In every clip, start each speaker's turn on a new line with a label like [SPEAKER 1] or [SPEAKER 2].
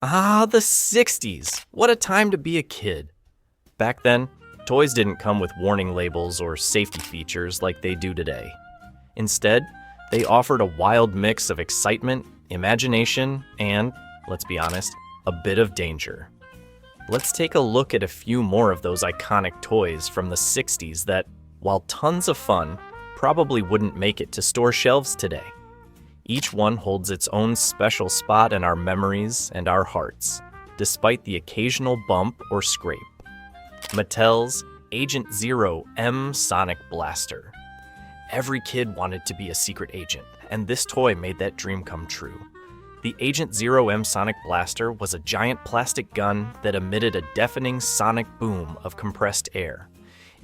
[SPEAKER 1] Ah, the 60s! What a time to be a kid. Back then, toys didn't come with warning labels or safety features like they do today. Instead, they offered a wild mix of excitement, imagination, and, let's be honest, a bit of danger. Let's take a look at a few more of those iconic toys from the 60s that, while tons of fun, probably wouldn't make it to store shelves today. Each one holds its own special spot in our memories and our hearts, despite the occasional bump or scrape. Mattel's Agent Zero M Sonic Blaster. Every kid wanted to be a secret agent, and this toy made that dream come true. The Agent Zero M Sonic Blaster was a giant plastic gun that emitted a deafening sonic boom of compressed air.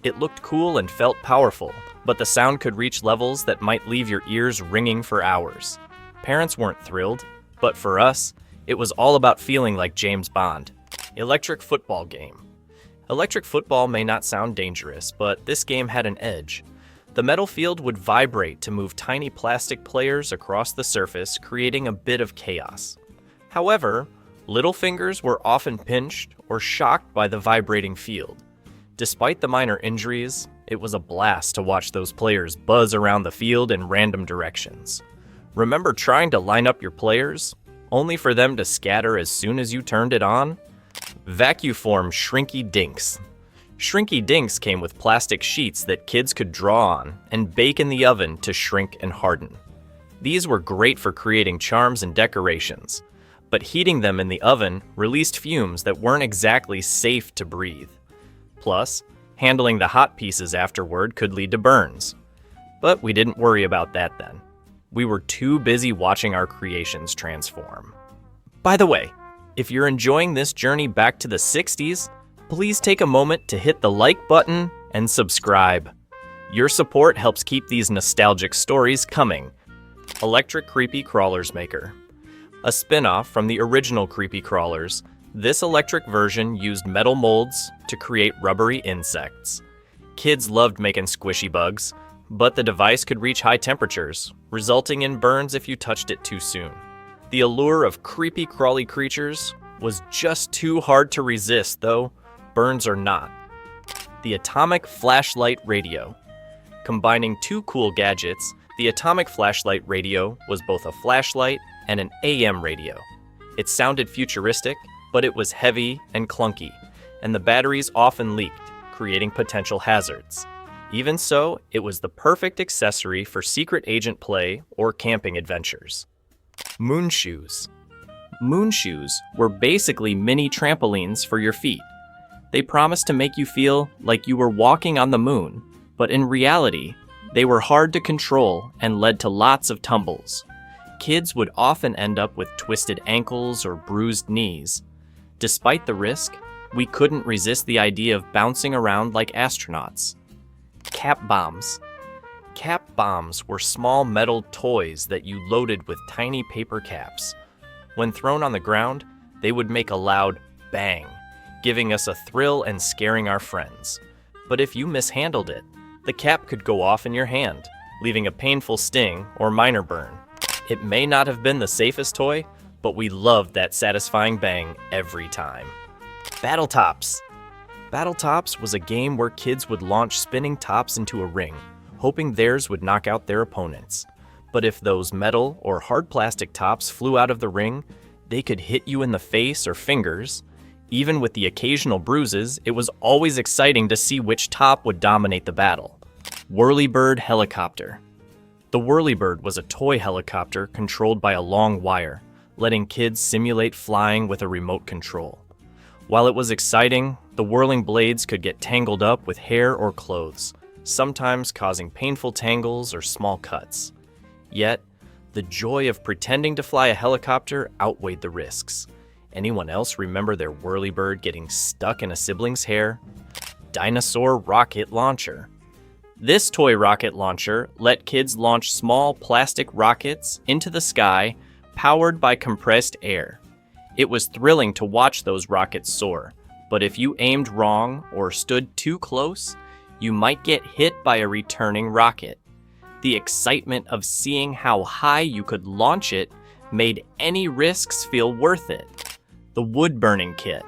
[SPEAKER 1] It looked cool and felt powerful, but the sound could reach levels that might leave your ears ringing for hours. Parents weren't thrilled, but for us, it was all about feeling like James Bond. Electric football game. Electric football may not sound dangerous, but this game had an edge. The metal field would vibrate to move tiny plastic players across the surface, creating a bit of chaos. However, little fingers were often pinched or shocked by the vibrating field. Despite the minor injuries, it was a blast to watch those players buzz around the field in random directions. Remember trying to line up your players, only for them to scatter as soon as you turned it on? Vacuform Shrinky Dinks. Shrinky Dinks came with plastic sheets that kids could draw on and bake in the oven to shrink and harden. These were great for creating charms and decorations, but heating them in the oven released fumes that weren't exactly safe to breathe. Plus, handling the hot pieces afterward could lead to burns. But we didn't worry about that then. We were too busy watching our creations transform. By the way, if you're enjoying this journey back to the 60s, please take a moment to hit the like button and subscribe. Your support helps keep these nostalgic stories coming. Electric Creepy Crawlers Maker. A spin-off from the original Creepy Crawlers, this electric version used metal molds to create rubbery insects. Kids loved making squishy bugs, but the device could reach high temperatures, resulting in burns if you touched it too soon. The allure of creepy crawly creatures was just too hard to resist, though burns are not. The Atomic Flashlight Radio. Combining two cool gadgets, the Atomic Flashlight Radio was both a flashlight and an AM radio. It sounded futuristic, but it was heavy and clunky, and the batteries often leaked, creating potential hazards. Even so, it was the perfect accessory for secret agent play or camping adventures. Moon shoes. Moon shoes were basically mini trampolines for your feet. They promised to make you feel like you were walking on the moon, but in reality, they were hard to control and led to lots of tumbles. Kids would often end up with twisted ankles or bruised knees. Despite the risk, we couldn't resist the idea of bouncing around like astronauts. Cap bombs. Cap bombs were small metal toys that you loaded with tiny paper caps. When thrown on the ground, they would make a loud bang, giving us a thrill and scaring our friends. But if you mishandled it, the cap could go off in your hand, leaving a painful sting or minor burn. It may not have been the safest toy, but we loved that satisfying bang every time. Battle Tops. Battle Tops was a game where kids would launch spinning tops into a ring, hoping theirs would knock out their opponents. But if those metal or hard plastic tops flew out of the ring, they could hit you in the face or fingers. Even with the occasional bruises, it was always exciting to see which top would dominate the battle. Whirlybird Helicopter. The Whirlybird was a toy helicopter controlled by a long wire, letting kids simulate flying with a remote control. While it was exciting, the whirling blades could get tangled up with hair or clothes, sometimes causing painful tangles or small cuts. Yet, the joy of pretending to fly a helicopter outweighed the risks. Anyone else remember their Whirlybird getting stuck in a sibling's hair? Dinosaur Rocket Launcher. This toy rocket launcher let kids launch small plastic rockets into the sky powered by compressed air. It was thrilling to watch those rockets soar, but if you aimed wrong or stood too close, you might get hit by a returning rocket. The excitement of seeing how high you could launch it made any risks feel worth it. The wood-burning kit.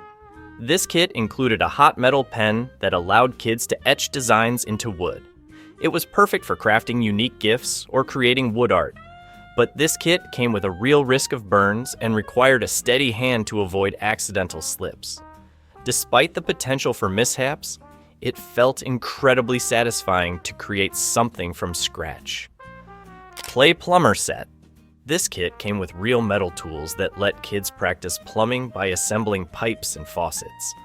[SPEAKER 1] This kit included a hot metal pen that allowed kids to etch designs into wood. It was perfect for crafting unique gifts or creating wood art. But this kit came with a real risk of burns and required a steady hand to avoid accidental slips. Despite the potential for mishaps, it felt incredibly satisfying to create something from scratch. Plumber Set. This kit came with real metal tools that let kids practice plumbing by assembling pipes and faucets.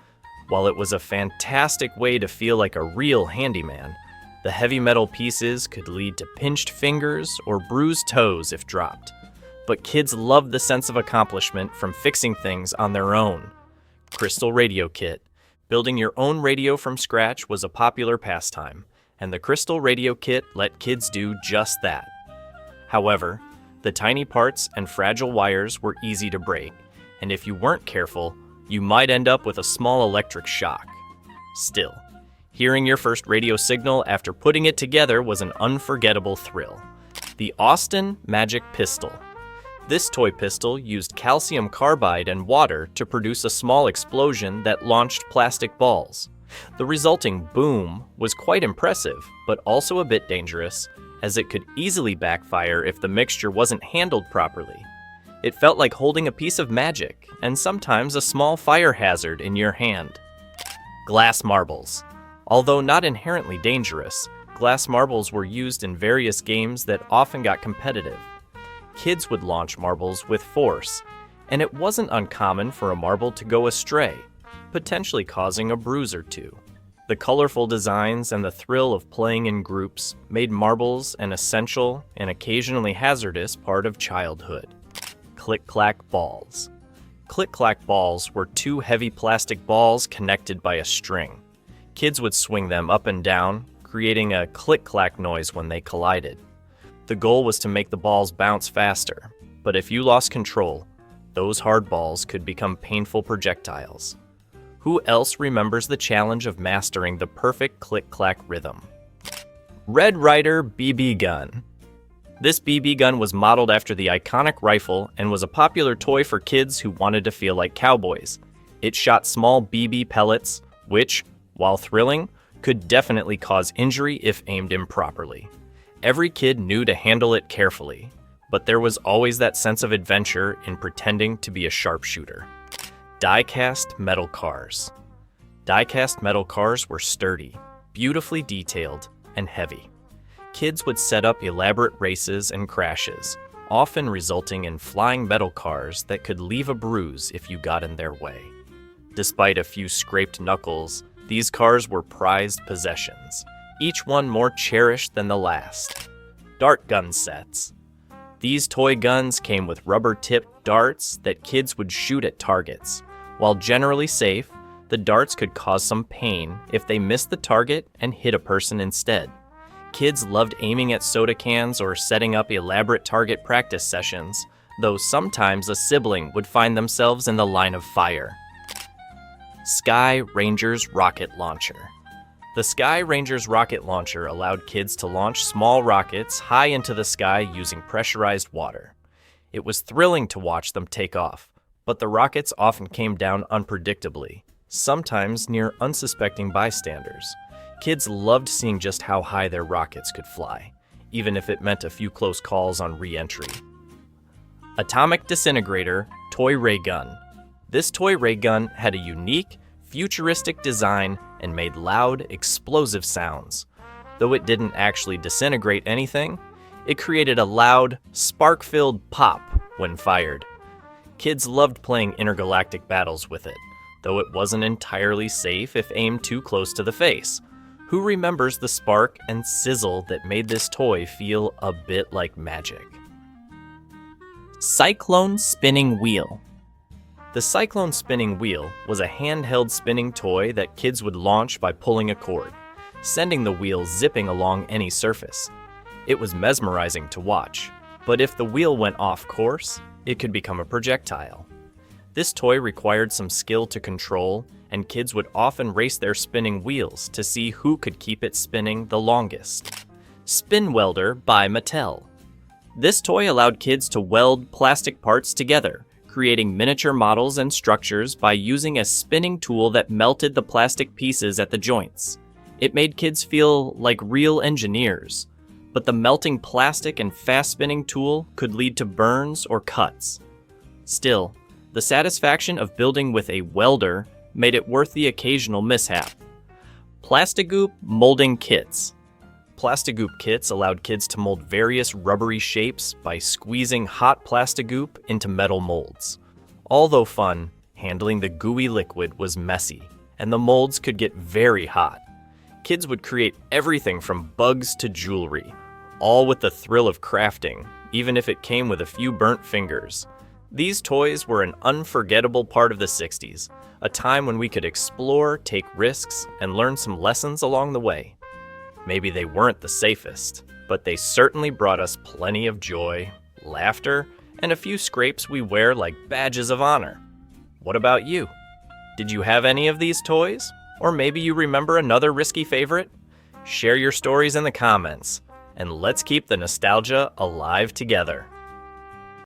[SPEAKER 1] While it was a fantastic way to feel like a real handyman, the heavy metal pieces could lead to pinched fingers or bruised toes if dropped. But kids loved the sense of accomplishment from fixing things on their own. Crystal Radio Kit. Building your own radio from scratch was a popular pastime, and the Crystal Radio Kit let kids do just that. However, the tiny parts and fragile wires were easy to break, and if you weren't careful, you might end up with a small electric shock. Still, hearing your first radio signal after putting it together was an unforgettable thrill. The Austin Magic Pistol. This toy pistol used calcium carbide and water to produce a small explosion that launched plastic balls. The resulting boom was quite impressive, but also a bit dangerous, as it could easily backfire if the mixture wasn't handled properly. It felt like holding a piece of magic, and sometimes a small fire hazard in your hand. Glass marbles. Although not inherently dangerous, glass marbles were used in various games that often got competitive. Kids would launch marbles with force, and it wasn't uncommon for a marble to go astray, potentially causing a bruise or two. The colorful designs and the thrill of playing in groups made marbles an essential and occasionally hazardous part of childhood. Click-clack balls. Click-clack balls were two heavy plastic balls connected by a string. Kids would swing them up and down, creating a click-clack noise when they collided. The goal was to make the balls bounce faster, but if you lost control, those hard balls could become painful projectiles. Who else remembers the challenge of mastering the perfect click-clack rhythm? Red Ryder BB Gun. This BB gun was modeled after the iconic rifle and was a popular toy for kids who wanted to feel like cowboys. It shot small BB pellets, which, while thrilling, could definitely cause injury if aimed improperly. Every kid knew to handle it carefully, but there was always that sense of adventure in pretending to be a sharpshooter. Diecast metal cars. Diecast metal cars were sturdy, beautifully detailed, and heavy. Kids would set up elaborate races and crashes, often resulting in flying metal cars that could leave a bruise if you got in their way. Despite a few scraped knuckles, these cars were prized possessions, each one more cherished than the last. Dart gun sets. These toy guns came with rubber-tipped darts that kids would shoot at targets. While generally safe, the darts could cause some pain if they missed the target and hit a person instead. Kids loved aiming at soda cans or setting up elaborate target practice sessions, though sometimes a sibling would find themselves in the line of fire. Sky Ranger's Rocket Launcher. The Sky Ranger's rocket launcher allowed kids to launch small rockets high into the sky using pressurized water. It was thrilling to watch them take off, but the rockets often came down unpredictably, sometimes near unsuspecting bystanders. Kids loved seeing just how high their rockets could fly, even if it meant a few close calls on re-entry. Atomic Disintegrator Toy Ray Gun. This toy ray gun had a unique, futuristic design and made loud, explosive sounds. Though it didn't actually disintegrate anything, it created a loud, spark-filled pop when fired. Kids loved playing intergalactic battles with it, though it wasn't entirely safe if aimed too close to the face. Who remembers the spark and sizzle that made this toy feel a bit like magic? Cyclone Spinning Wheel. The Cyclone Spinning Wheel was a handheld spinning toy that kids would launch by pulling a cord, sending the wheel zipping along any surface. It was mesmerizing to watch, but if the wheel went off course, it could become a projectile. This toy required some skill to control, and kids would often race their spinning wheels to see who could keep it spinning the longest. Spin Welder by Mattel. This toy allowed kids to weld plastic parts together, creating miniature models and structures by using a spinning tool that melted the plastic pieces at the joints. It made kids feel like real engineers, but the melting plastic and fast-spinning tool could lead to burns or cuts. Still, the satisfaction of building with a welder made it worth the occasional mishap. Plastigoop molding kits. Plastigoop kits allowed kids to mold various rubbery shapes by squeezing hot Plastigoop into metal molds. Although fun, handling the gooey liquid was messy, and the molds could get very hot. Kids would create everything from bugs to jewelry, all with the thrill of crafting, even if it came with a few burnt fingers. These toys were an unforgettable part of the 60s, a time when we could explore, take risks, and learn some lessons along the way. Maybe they weren't the safest, but they certainly brought us plenty of joy, laughter, and a few scrapes we wear like badges of honor. What about you? Did you have any of these toys? Or maybe you remember another risky favorite? Share your stories in the comments, and let's keep the nostalgia alive together.